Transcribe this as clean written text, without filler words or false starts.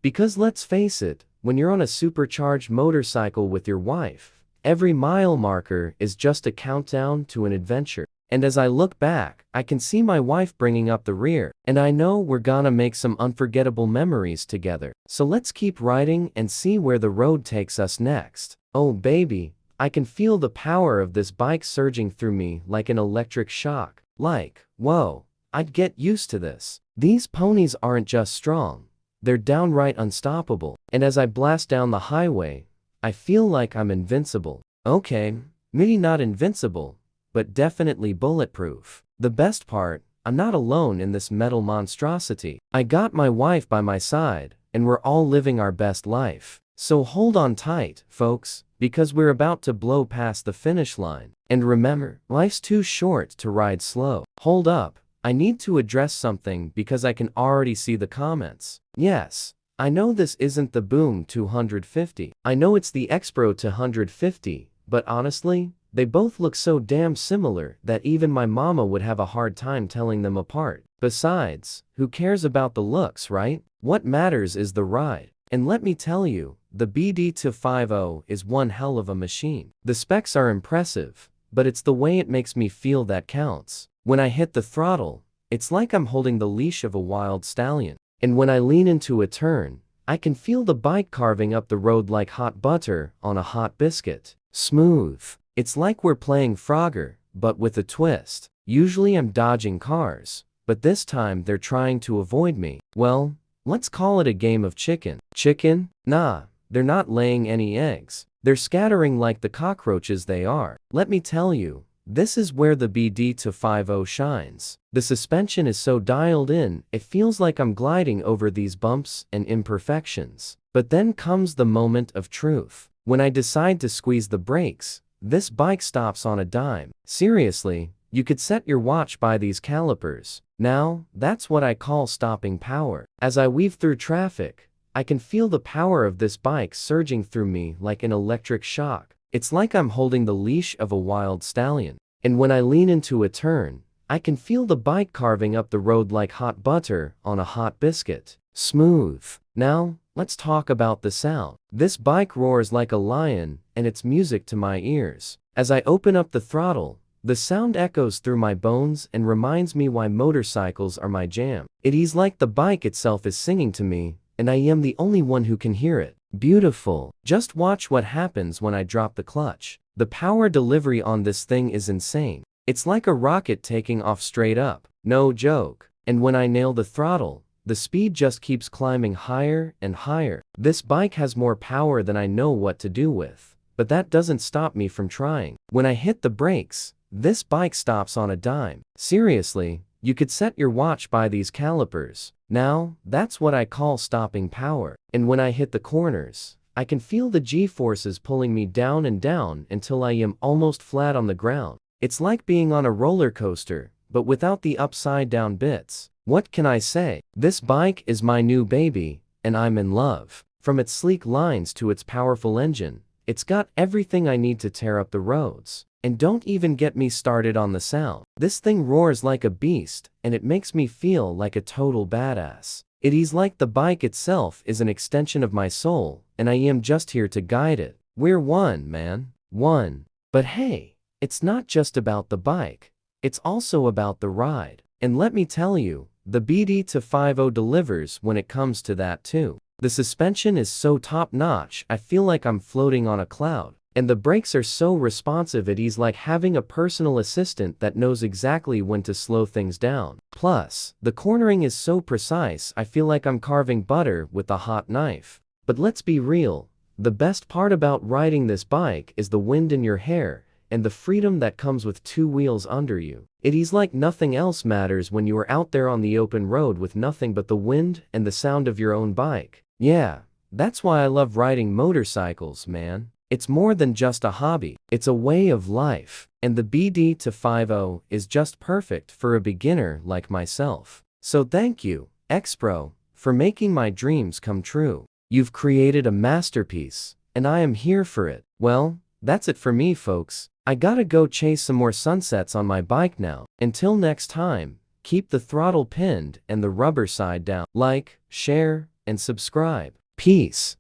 Because let's face it, when you're on a supercharged motorcycle with your wife, every mile marker is just a countdown to an adventure. And as I look back, I can see my wife bringing up the rear, and I know we're gonna make some unforgettable memories together. So let's keep riding and see where the road takes us next. Oh baby, I can feel the power of this bike surging through me like an electric shock. Like, whoa, I'd get used to this. These ponies aren't just strong, they're downright unstoppable. And as I blast down the highway, I feel like I'm invincible. Okay, maybe not invincible, but definitely bulletproof. The best part, I'm not alone in this metal monstrosity. I got my wife by my side, and we're all living our best life. So hold on tight, folks, because we're about to blow past the finish line. And remember, life's too short to ride slow. Hold up, I need to address something because I can already see the comments. Yes, I know this isn't the Boom 250. I know it's the X-Pro 250, but honestly, they both look so damn similar that even my mama would have a hard time telling them apart. Besides, who cares about the looks, right? What matters is the ride. And let me tell you, the BD250 is one hell of a machine. The specs are impressive, but it's the way it makes me feel that counts. When I hit the throttle, it's like I'm holding the leash of a wild stallion. And when I lean into a turn, I can feel the bike carving up the road like hot butter on a hot biscuit. Smooth. It's like we're playing Frogger, but with a twist. Usually I'm dodging cars, but this time they're trying to avoid me. Well, let's call it a game of chicken. Chicken? Nah, they're not laying any eggs. They're scattering like the cockroaches they are. Let me tell you, this is where the BD250 shines. The suspension is so dialed in, it feels like I'm gliding over these bumps and imperfections. But then comes the moment of truth. When I decide to squeeze the brakes, this bike stops on a dime. Seriously, you could set your watch by these calipers. Now, that's what I call stopping power. As I weave through traffic, I can feel the power of this bike surging through me like an electric shock. It's like I'm holding the leash of a wild stallion. And when I lean into a turn, I can feel the bike carving up the road like hot butter on a hot biscuit. Smooth. Now, let's talk about the sound. This bike roars like a lion, and it's music to my ears. As I open up the throttle, the sound echoes through my bones and reminds me why motorcycles are my jam. It is like the bike itself is singing to me, and I am the only one who can hear it. Beautiful. Just watch what happens when I drop the clutch. The power delivery on this thing is insane. It's like a rocket taking off straight up. No joke. And when I nail the throttle, the speed just keeps climbing higher and higher. This bike has more power than I know what to do with. But that doesn't stop me from trying. When I hit the brakes, this bike stops on a dime. Seriously, you could set your watch by these calipers. Now, that's what I call stopping power. And when I hit the corners, I can feel the G-forces pulling me down and down until I am almost flat on the ground. It's like being on a roller coaster, but without the upside-down bits. What can I say? This bike is my new baby, and I'm in love. From its sleek lines to its powerful engine, it's got everything I need to tear up the roads. And don't even get me started on the sound. This thing roars like a beast, and it makes me feel like a total badass. It is like the bike itself is an extension of my soul, and I am just here to guide it. We're one, man. One. But hey, it's not just about the bike. It's also about the ride. And let me tell you, the BD250 delivers when it comes to that too. The suspension is so top-notch, I feel like I'm floating on a cloud. And the brakes are so responsive, it is like having a personal assistant that knows exactly when to slow things down. Plus, the cornering is so precise, I feel like I'm carving butter with a hot knife. But let's be real, the best part about riding this bike is the wind in your hair, and the freedom that comes with two wheels under you. It is like nothing else matters when you are out there on the open road with nothing but the wind and the sound of your own bike. Yeah, that's why I love riding motorcycles, man. It's more than just a hobby, it's a way of life. And the BD250 is just perfect for a beginner like myself. So thank you, X-Pro, for making my dreams come true. You've created a masterpiece, and I am here for it. Well, that's it for me, folks. I gotta go chase some more sunsets on my bike now. Until next time, keep the throttle pinned and the rubber side down. Like, share, and and subscribe. Peace.